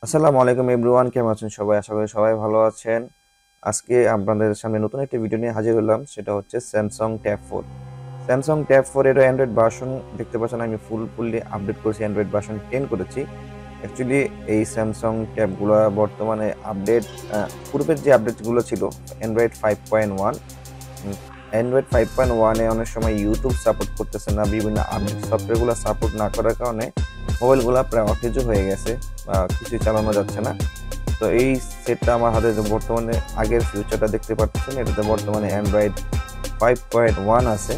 আসসালামু আলাইকুম এভরিওয়ান, কেমন আছেন সবাই? আশা করি সবাই ভালো আছেন। আজকে আপনাদের সামনে নতুন একটা ভিডিও নিয়ে হাজির হলাম, সেটা হচ্ছে স্যামসাং ট্যাব 4। স্যামসাং ট্যাব 4 এর অ্যান্ড্রয়েড ভার্সন দেখতে পাচ্ছেন, আমি ফুললি আপডেট করেছি, অ্যান্ড্রয়েড ভার্সন 10 করেছি। অ্যাকচুয়ালি এই স্যামসাং ট্যাবগুলো বর্তমানে আপডেট, পূর্বের যে আপডেটগুলো ছিল অ্যান্ড্রয়েড 5.1, অ্যান্ড্রয়েড 5.1 এ অনেক সময় ইউটিউব সাপোর্ট করতেছে না, বিভিন্ন আপডেট সফটওয়্যারগুলো সাপোর্ট না করার কারণে মোবাইলগুলো প্রায় অকেজ হয়ে গেছে, কিছুই চালানো যাচ্ছে না। তো এই সেটটা আমার হাতে বর্তমানে আগের ফিউচারটা দেখতে পাচ্ছেন, এটাতে বর্তমানে অ্যান্ড্রয়েড 5.1 আছে,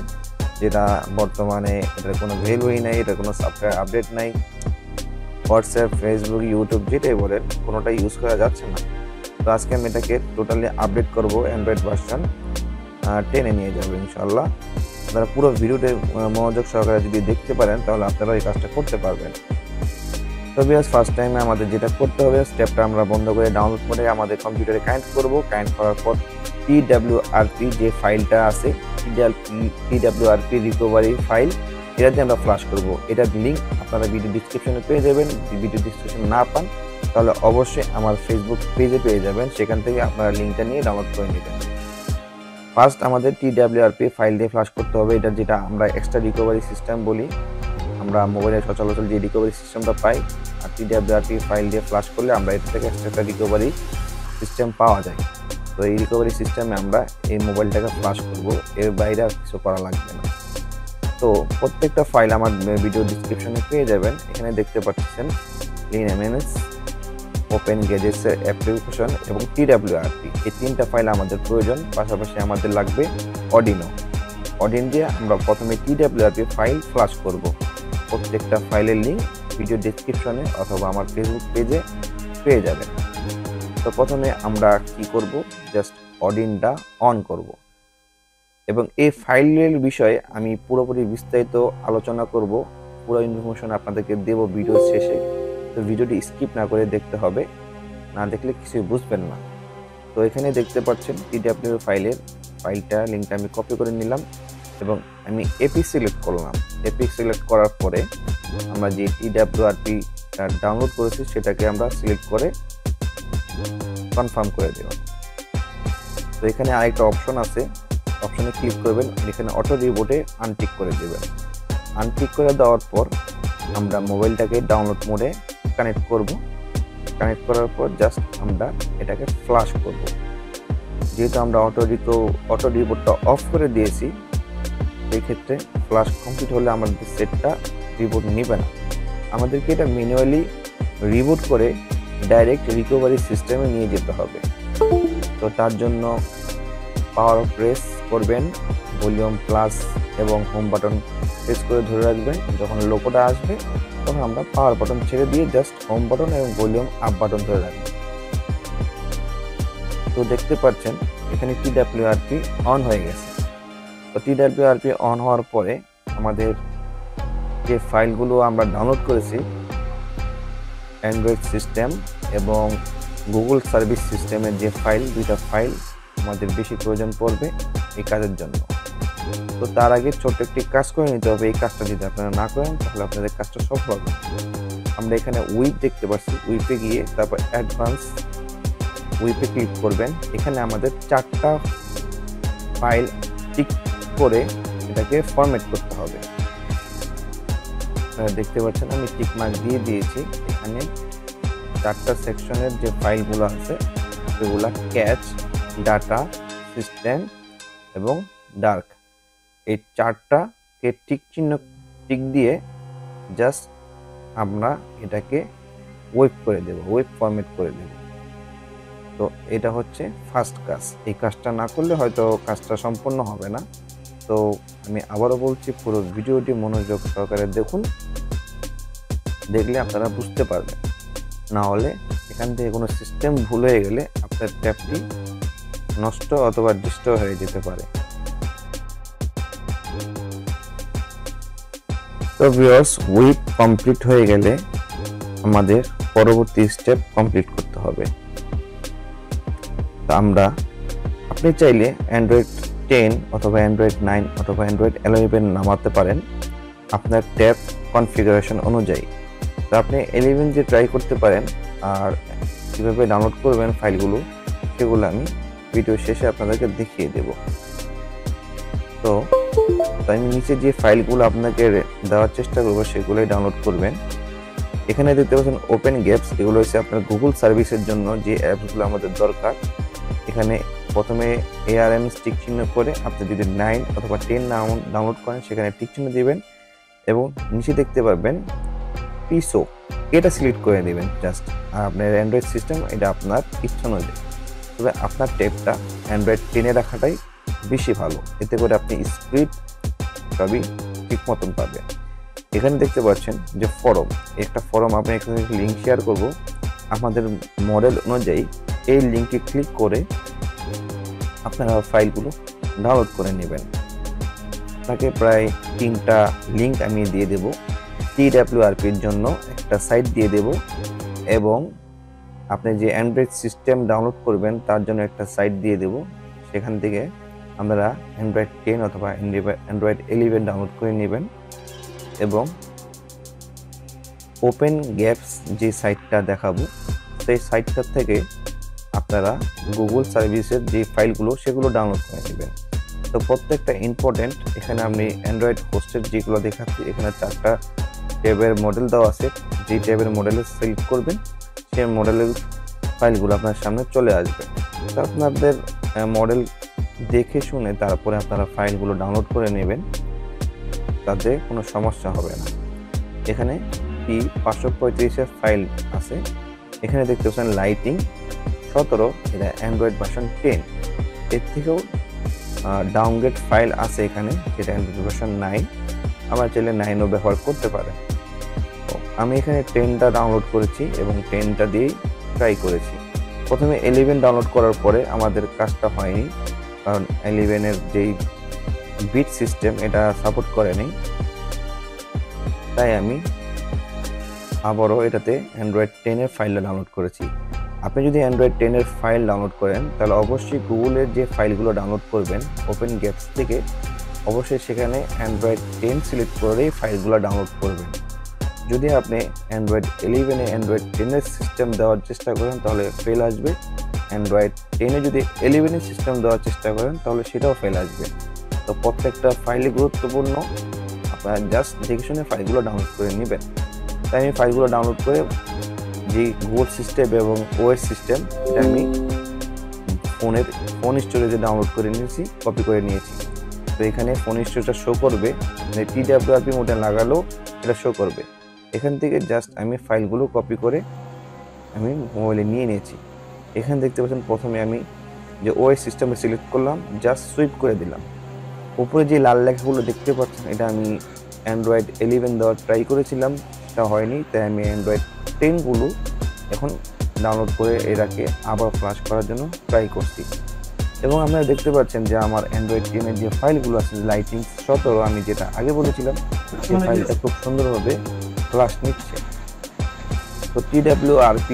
যেটা বর্তমানে এটার কোনো ভ্যালুই নাই, এটার কোনো সফটওয়্যার আপডেট নাই। হোয়াটসঅ্যাপ, ফেসবুক, ইউটিউব যেটাই বলেন কোনোটা ইউজ করা যাচ্ছে না। তো আজকে আমি এটাকে টোটালি আপডেট করব, অ্যান্ড্রয়েড ভার্সন 10 এ নিয়ে যাবো ইনশাল্লাহ। আপনারা পুরো ভিডিওতে মনোযোগ সহকারে যদি দেখতে পারেন তাহলে আপনারা এই কাজটা করতে পারবেন। তো ভিউয়ার্স, ফার্স্ট টাইমে আমাদের যেটা করতে হবে, স্টেপটা আমরা বন্ধ করে ডাউনলোড করে আমাদের কম্পিউটারে কানেক্ট করব। কানেক্ট করার পর TWRP যে ফাইলটা আছে, TWRP রিকভারি ফাইল, এটা দিয়ে আমরা ফ্লাশ করব। এটার লিঙ্ক আপনারা ভিডিও ডিসক্রিপশনে পেয়ে যাবেন। যদি ভিডিও ডিসক্রিপশন না পান তাহলে অবশ্যই আমার ফেসবুক পেজে পেয়ে যাবেন, সেখান থেকে আপনারা লিঙ্কটা নিয়ে ডাউনলোড করে নেবেন। ফার্স্ট আমাদের TWRP ফাইল দিয়ে ফ্লাশ করতে হবে, এটা যেটা আমরা এক্সট্রা রিকভারি সিস্টেম বলি। আমরা মোবাইলে সচরাচর যে রিকভারি সিস্টেমটা পাই, আর TWRP ফাইল দিয়ে ফ্লাশ করলে আমরা এটা থেকে এক্সট্রা রিকভারি সিস্টেম পাওয়া যায়। তো এই রিকভারি সিস্টেমে আমরা এই মোবাইলটাকে ফ্লাশ করব, এর বাইরে আর কিছু করা লাগবে না। তো প্রত্যেকটা ফাইল আমার ভিডিও ডিসক্রিপশনে পেয়ে যাবেন। এখানে দেখতে পাচ্ছেন লিনএমএস, ওপেন গ্যাজেটসের অ্যাপ্লিকেশন এবং TWRP, এই তিনটা ফাইল আমাদের প্রয়োজন। পাশাপাশি আমাদের লাগবে অডিনো দিয়ে আমরা প্রথমে TWRP ফাইল ফ্লাশ করব। প্রত্যেকটা ফাইলের লিঙ্ক ভিডিও ডেসক্রিপশনে অথবা আমার ফেসবুক পেজে পেয়ে যাবেন। তো প্রথমে আমরা কি করব, জাস্ট অডিনটা অন করব এবং এই ফাইলের বিষয়ে আমি পুরোপুরি বিস্তারিত আলোচনা করব, পুরো ইনফরমেশন আপনাদেরকে দেব ভিডিও শেষে। তো ভিডিওটি স্কিপ না করে দেখতে হবে, না দেখলে কিছুই বুঝবেন না। তো এখানে দেখতে পাচ্ছেন TWRP ফাইলটা লিঙ্কটা আমি কপি করে নিলাম এবং আমি এপি সিলেক্ট করলাম। এপি সিলেক্ট করার পরে আমরা যে TWRP ডাউনলোড করেছি সেটাকে আমরা সিলেক্ট করে কনফার্ম করে দেব। তো এখানে আরেকটা অপশন আছে, অপশনে ক্লিক করবেন, এখানে অটো রিবুটে আনটিক করে দেবেন। আনটিক করে দেওয়ার পর আমরা মোবাইলটাকে ডাউনলোড মোডে কানেক্ট করব। কানেক্ট করার পর জাস্ট আমরা এটাকে ফ্লাশ করব। যেহেতু আমরা অটো রিবুটটা অফ করে দিয়েছি, এই ক্ষেত্রে ফ্লাশ কমপ্লিট হলে আমাদের সেটটা রিবুট নেবে না। আমাদেরকে এটা ম্যানুয়ালি রিবুট করে ডাইরেক্ট রিকভারি সিস্টেমে নিয়ে যেতে হবে। তো তার জন্য পাওয়ার প্রেস করবেন, ভলিউম প্লাস এবং হোম বাটন প্রেস করে ধরে রাখবেন। যখন লোগোটা আসবে তখন আমরা পাওয়ার বাটন ছেড়ে দিয়ে জাস্ট হোম বাটন এবং ভলিউম আপ বাটন ধরে রাখবেন। তো দেখতে পাচ্ছেন এখানে TWRP অন হয়ে গেছে। তো TWRP অন হওয়ার পরে আমাদের যে ফাইলগুলো আমরা ডাউনলোড করেছি, অ্যান্ড্রয়েড সিস্টেম এবং গুগল সার্ভিস সিস্টেমের যে ফাইল, দুইটা ফাইল আমাদের বেশি প্রয়োজন পড়বে এই কাজের জন্য। তো তার আগে ছোট্ট একটি কাজ করে নিতে হবে। এই কাজটা যদি আপনারা না করেন তাহলে আপনাদের কাজটা সফল হবে। আমরা এখানে উইপ দেখতে পাচ্ছি, উইপে গিয়ে তারপর অ্যাডভান্স উইপে ক্লিক করবেন। এখানে আমাদের 4টা ফাইল টিক করে এটাকে ফরম্যাট করতে হবে। আপনারা দেখতে পাচ্ছেন আমি টিক মার্ক দিয়ে দিয়েছি। এখানে 4টা সেকশনের যে ফাইলগুলো আছে সেগুলো ক্যাচ, ডাটা, সিস্টেম এবং ডার্ক, এই 4টাকে টিক দিয়ে জাস্ট আমরা এটাকে ওয়েব করে দেব, ওয়েব ফরম্যাট করে দেব। তো এটা হচ্ছে ফার্স্ট কাজ। এই কাজটা না করলে হয়তো কাজটা সম্পূর্ণ হবে না। তো আমি আবারও বলছি, পুরো ভিডিওটি মনোযোগ সহকারে দেখুন, দেখলে আপনারা বুঝতে পারবেন। না হলে এখান থেকে কোনো সিস্টেম ভুল হয়ে গেলে আপনার ট্যাবটি নষ্ট অথবা ডিস্ট্রয় হয়ে যেতে পারে। তো ভিউয়ার্স, উইপ কমপ্লিট হয়ে গেলে আমাদের পরবর্তী স্টেপ কমপ্লিট করতে হবে। তো আপনি চাইলে অ্যান্ড্রয়েড 10 অথবা অ্যান্ড্রয়েড 9 অথবা অ্যান্ড্রয়েড 11 নামাতে পারেন আপনার ট্যাব কনফিগারেশন অনুযায়ী। তো আপনি 11 যে ট্রাই করতে পারেন, আর কীভাবে ডাউনলোড করবেন ফাইলগুলো সেগুলো আমি ভিডিও শেষে আপনাদেরকে দেখিয়ে দেব। তো আমি নিচে যে ফাইলগুলো আপনাকে দেওয়ার চেষ্টা করবো সেগুলোই ডাউনলোড করবেন। এখানে দেখতে পাচ্ছেন ওপেন গ্যাপস, এগুলো হচ্ছে আপনার গুগল সার্ভিসের জন্য যে অ্যাপসগুলো আমাদের দরকার। এখানে প্রথমে ARM টিক চিহ্ন করে আপনি যদি 9 অথবা 10 ডাউনলোড করেন সেখানে টিক চিহ্ন দিবেন এবং নিচে দেখতে পাবেন পিসো, এটা সিলেক্ট করে দেবেন জাস্ট। আর আপনার অ্যান্ড্রয়েড সিস্টেম এটা আপনার ইচ্ছা অনুযায়ী, তবে আপনার ট্যাবটা অ্যান্ড্রয়েড 10-এ রাখাটাই বেশি ভালো, এতে করে আপনি স্পিড সবই ঠিক মতন পাবেন। এখানে দেখতে পাচ্ছেন যে ফরম, একটা ফরম আপনি এখানে লিঙ্ক শেয়ার করব আমাদের মডেল অনুযায়ী। এই লিঙ্কে ক্লিক করে আপনারা ফাইলগুলো ডাউনলোড করে নেবেন। আপনাকে প্রায় 3টা লিঙ্ক আমি দিয়ে দেব। TWRP-র জন্য একটা সাইট দিয়ে দেব এবং আপনি যে অ্যান্ড্রয়েড সিস্টেম ডাউনলোড করবেন তার জন্য একটা সাইট দিয়ে দেব। সেখান থেকে আপনারা অ্যান্ড্রয়েড 10 অথবা অ্যান্ড্রয়েড 11 ডাউনলোড করে নেবেন এবং ওপেন গ্যাপস যে সাইটটা দেখাবো সেই সাইটটা থেকে আপনারা গুগল সার্ভিসের যে ফাইলগুলো সেগুলো ডাউনলোড করে নেবেন। তো প্রত্যেকটা ইম্পর্টেন্ট, এখানে আপনি অ্যান্ড্রয়েড হোস্টের যেগুলো দেখাচ্ছি এখানে 4টা ট্যাবের মডেল দেওয়া আছে। যে ট্যাবের মডেলে সিলেক্ট করবেন সেই মডেলের ফাইলগুলো আপনার সামনে চলে আসবে। তো আপনাদের মডেল দেখে শুনে তারপরে আপনারা ফাইলগুলো ডাউনলোড করে নেবেন, তাতে কোনো সমস্যা হবে না। এখানে P535-এর ফাইল আছে। এখানে দেখতে পাচ্ছেন লাইটিং 17, এটা অ্যান্ড্রয়েড ভার্সন 10। এর থেকেও ডাউনগ্রেড ফাইল আছে এখানে, যেটা অ্যান্ড্রয়েড ভার্সন 9। আমার চাইলে 9ও ব্যবহার করতে পারেন। তো আমি এখানে 10টা ডাউনলোড করেছি এবং 10টা দিয়েই ট্রাই করেছি। প্রথমে 11 ডাউনলোড করার পরে আমাদের কাজটা হয়নি, কারণ 11-এর যেই বিট সিস্টেম এটা সাপোর্ট করেনি। তাই আমি আবারও এটাতে অ্যান্ড্রয়েড 10-এর ফাইলটা ডাউনলোড করেছি। আপনি যদি অ্যান্ড্রয়েড 10-এর ফাইল ডাউনলোড করেন তাহলে অবশ্যই গুগলের যে ফাইলগুলো ডাউনলোড করবেন ওপেন গ্যাপস থেকে, অবশ্যই সেখানে অ্যান্ড্রয়েড 10 সিলেক্ট করেই ফাইলগুলো ডাউনলোড করবেন। যদি আপনি অ্যান্ড্রয়েড 11-এ অ্যান্ড্রয়েড 10-এর সিস্টেম দেওয়ার চেষ্টা করেন তাহলে ফেল আসবে। অ্যান্ড্রয়েড 10-এ যদি 11-এর সিস্টেম দেওয়ার চেষ্টা করেন তাহলে সেটাও ফেল আসবে। তো প্রত্যেকটা ফাইলই গুরুত্বপূর্ণ, আপনারা জাস্ট দেখে শুনে ফাইলগুলো ডাউনলোড করে নেবেন। তাই আমি ফাইলগুলো ডাউনলোড করে যে গুগল সিস্টেম এবং OS সিস্টেম এটা আমি ফোন স্টোরেজে ডাউনলোড করে নিয়েছি, কপি করে নিয়েছি। তো এখানে ফোন স্টোরেজটা শো করবে, মানে TWRP মোডে লাগালেও এটা শো করবে। এখান থেকে জাস্ট আমি ফাইলগুলো কপি করে আমি মোবাইলে নিয়ে নিয়েছি। এখানে দেখতে পাচ্ছেন প্রথমে আমি যে OS সিস্টেমে সিলেক্ট করলাম, জাস্ট সুইপ করে দিলাম। উপরে যে লাল লেখাগুলো দেখতে পাচ্ছেন এটা আমি অ্যান্ড্রয়েড 11 দেওয়ার ট্রাই করেছিলাম, এটা হয়নি। তাই আমি অ্যান্ড্রয়েড 10গুলো এখন ডাউনলোড করে এটাকে আবার ফ্লাশ করার জন্য ট্রাই করছি। এবং আপনারা দেখতে পাচ্ছেন যে আমার অ্যান্ড্রয়েড 10-এর যে ফাইলগুলো আছে লাইটিং 17, আমি যেটা আগে বলেছিলাম সেই ফাইলটা খুব সুন্দরভাবে ফ্লাশ নিচ্ছে। তো TWRP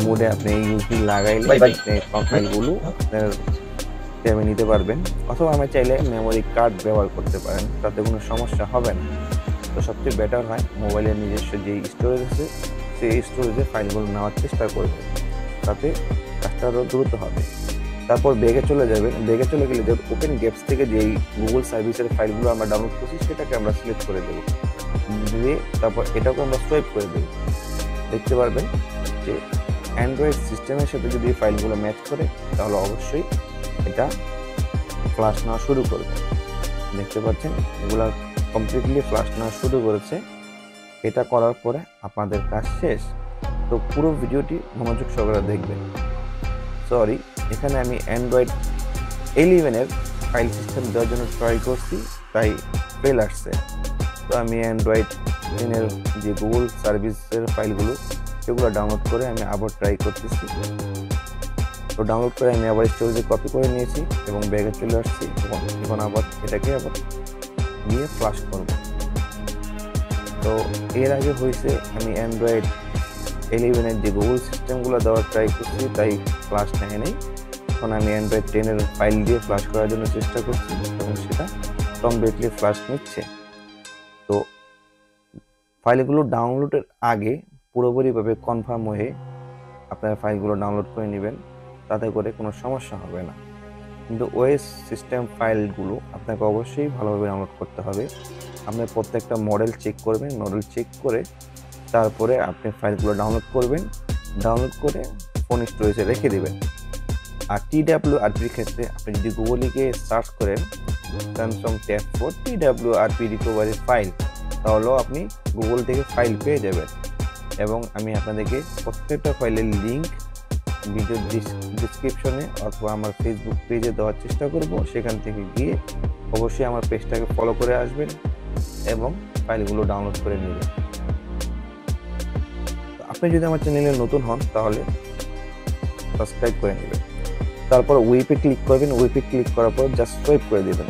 মোডে আপনি ইউএসবি লাগাইলে ফাইলগুলো আপনার ট্যাবে নিতে পারবেন, অথবা আমি চাইলে মেমোরি কার্ড ব্যবহার করতে পারেন, তাতে কোনো সমস্যা হবে না। তো সবচেয়ে বেটার হয় মোবাইলের নিজস্ব যে স্টোরেজ আছে সেই স্টোরেজে ফাইলগুলো নেওয়ার চেষ্টা করবেন, তাতে কাজটা আরও দ্রুত হবে। তারপর ব্যাগে চলে যাবেন। ব্যাগে চলে গেলে যে ওপেন গ্যাপস থেকে যেই গুগল সার্ভিসের ফাইলগুলো আমরা ডাউনলোড করছি সেটাকে আমরা সিলেক্ট করে দেবো, দিয়ে তারপর এটাকে আমরা সোয়াইপ করে দেবো। দেখতে পারবেন যে অ্যান্ড্রয়েড সিস্টেমের সাথে যদি এই ফাইলগুলো ম্যাচ করে তাহলে অবশ্যই এটা ফ্লাশ নেওয়া শুরু করবে। দেখতে পাচ্ছেন এগুলা কমপ্লিটলি ফ্লাশ নেওয়া শুরু করেছে। এটা করার পরে আপনাদের কাজ শেষ। তো পুরো ভিডিওটি মনোযোগ সহকারে দেখবেন। সরি, এখানে আমি অ্যান্ড্রয়েড 11-এর ফাইল সিস্টেম দেওয়ার জন্য ট্রাই করছি, তাই ফেল আসছে। তো আমি অ্যান্ড্রয়েড 10-এর যে গুগল সার্ভিসের ফাইলগুলো সেগুলো ডাউনলোড করে আমি আবার ট্রাই করতেছি। তো ডাউনলোড করে আমি আবার স্টোরেজে কপি করে নিয়েছি এবং ব্যাগে চলে আসছি এবং এখন আবার এটাকে আবার দিয়ে ফ্লাশ করব। তো এর আগে হয়েছে আমি অ্যান্ড্রয়েড 11-এর যে গুগল সিস্টেমগুলো দেওয়ার ট্রাই করছি, তাই ফ্লাশ নেয় নেই। এখন আমি অ্যান্ড্রয়েড 10-এর ফাইল দিয়ে ফ্লাশ করার জন্য চেষ্টা করছি এবং সেটা কমপ্লিটলি ফ্লাশ নিচ্ছে। তো ফাইলগুলো ডাউনলোডের আগে পুরোপুরিভাবে কনফার্ম হয়ে আপনারা ফাইলগুলো ডাউনলোড করে নেবেন, তাতে করে কোনো সমস্যা হবে না। কিন্তু ওএস সিস্টেম ফাইলগুলো আপনাকে অবশ্যই ভালোভাবে ডাউনলোড করতে হবে। আপনি প্রত্যেকটা মডেল চেক করবেন, মডেল চেক করে তারপরে আপনি ফাইলগুলো ডাউনলোড করবেন, ডাউনলোড করে ফোন স্টোরেজে রেখে দেবেন। আর TWRPর ক্ষেত্রে আপনি যদি গুগলে গিয়ে সার্চ করেন Samsung tab 4 TWRP recovery file, তাহলেও আপনি গুগল থেকে ফাইল পেয়ে যাবেন। এবং আমি আপনাদেরকে প্রত্যেকটা ফাইলের লিঙ্ক ভিডিও ডিসক্রিপশনে অথবা আমার ফেসবুক পেজে দেওয়ার চেষ্টা করব। সেখান থেকে গিয়ে অবশ্যই আমার পেজটাকে ফলো করে আসবেন এবং ফাইলগুলো ডাউনলোড করে নেবেন। আপনি যদি আমার চ্যানেলে নতুন হন তাহলে সাবস্ক্রাইব করে নেবেন। তারপর ওয়েবে ক্লিক করবেন, ওয়েবে ক্লিক করার পর জাস্ট সোয়াইপ করে দেবেন,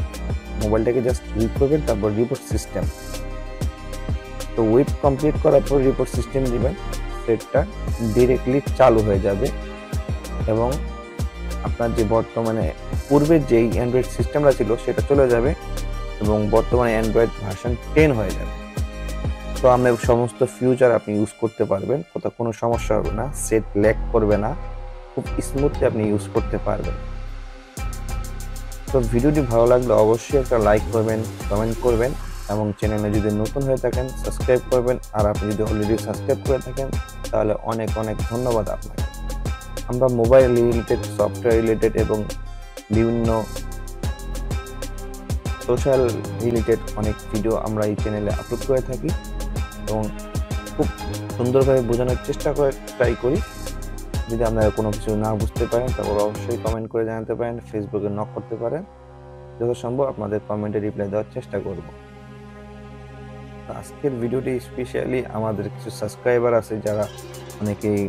মোবাইলটাকে জাস্ট ক্লিক করবেন, তারপর রিপোর্ট সিস্টেম। তো ওয়েব কমপ্লিট করার পর রিপোর্ট সিস্টেম দিবেন, সেটটা ডিরেক্টলি চালু হয়ে যাবে এবং আপনার যে বর্তমানে পূর্বের যেই অ্যান্ড্রয়েড সিস্টেমটা ছিল সেটা চলে যাবে এবং বর্তমানে অ্যান্ড্রয়েড ভার্সন 10 হয়ে যাবে। তো আপনার সমস্ত ফিউচার আপনি ইউজ করতে পারবেন, কোথাও কোনো সমস্যা হবে না, সেট ল্যাগ করবে না, খুব স্মুথলি আপনি ইউজ করতে পারবেন। তো ভিডিওটি ভালো লাগলে অবশ্যই একটা লাইক করবেন, কমেন্ট করবেন এবং চ্যানেলে যদি নতুন হয়ে থাকেন সাবস্ক্রাইব করবেন। আর আপনি যদি অলরেডি সাবস্ক্রাইব করে থাকেন তাহলে অনেক অনেক ধন্যবাদ আপনাকে। আমরা মোবাইল রিলেটেড, সফটওয়্যার রিলেটেড এবং বিভিন্ন সোশ্যাল রিলেটেড অনেক ভিডিও আমরা এই চ্যানেলে আপলোড করে থাকি এবং খুব সুন্দরভাবে বোঝানোর চেষ্টা করে ট্রাই করি। যদি আপনারা কোনো কিছু না বুঝতে পারেন তারপর অবশ্যই কমেন্ট করে জানাতে পারেন, ফেসবুকে নক করতে পারেন, যত সম্ভব আপনাদের কমেন্টে রিপ্লাই দেওয়ার চেষ্টা করব। আজকের ভিডিওটি স্পেশালি আমাদের কিছু সাবস্ক্রাইবার আছে যারা অনেকেই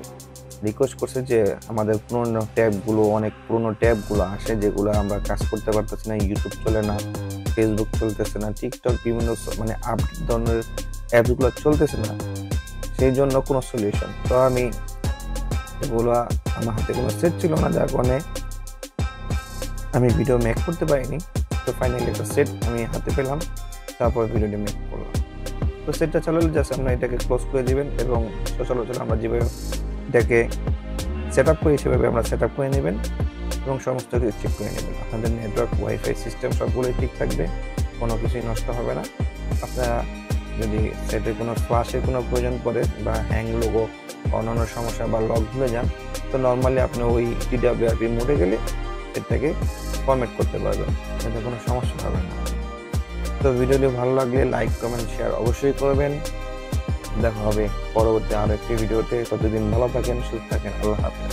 রিকোয়েস্ট করছে যে আমাদের পুরনো ট্যাবগুলো, অনেক পুরনো ট্যাবগুলো আসে যেগুলো আমরা কাজ করতে পারতেছি না, ইউটিউব চলে না, ফেসবুক চলতেছে না, টিকটক, বিভিন্ন মানে আপডেট ধরনের অ্যাপসগুলো চলতেছে না, সেই জন্য কোনো সলিউশন। তো আমি এগুলো আমার হাতে কোনো সেট ছিল না, যার কারণে আমি ভিডিও মেক করতে পারিনি। তো ফাইনালি একটা সেট আমি হাতে পেলাম, তারপর ভিডিওটি মেক করলাম। তো সেটটা চালালে জাস্ট আমরা এটাকে ক্লোজ করে দিবেন এবং সচরাচর আমরা যেভাবে এটাকে সেট আপ করি সেভাবে আমরা সেট আপ করে নেবেন এবং সমস্ত কিছু চেক করে নেবেন। আপনাদের নেটওয়ার্ক, ওয়াইফাই সিস্টেম সবগুলোই ঠিক থাকবে, কোনো কিছুই নষ্ট হবে না। আপনারা যদি সেটের কোনো ফ্লাশের কোনো প্রয়োজন পড়ে বা হ্যাং লোগো, অন্যান্য সমস্যা বা লক ভুলে যান, তো নর্মালি আপনি ওই TWRP মোডে গেলে সেটাকে ফরম্যাট করতে পারবেন, এতে কোনো সমস্যা হবে না। তো ভিডিওটি ভালো লাগলে লাইক, কমেন্ট, শেয়ার অবশ্যই করবেন। দেখা হবে পরবর্তী আরো একটি ভিডিওতে। ততদিন ভালো থাকেন, সুস্থ থাকেন, আল্লাহ হাফেজ।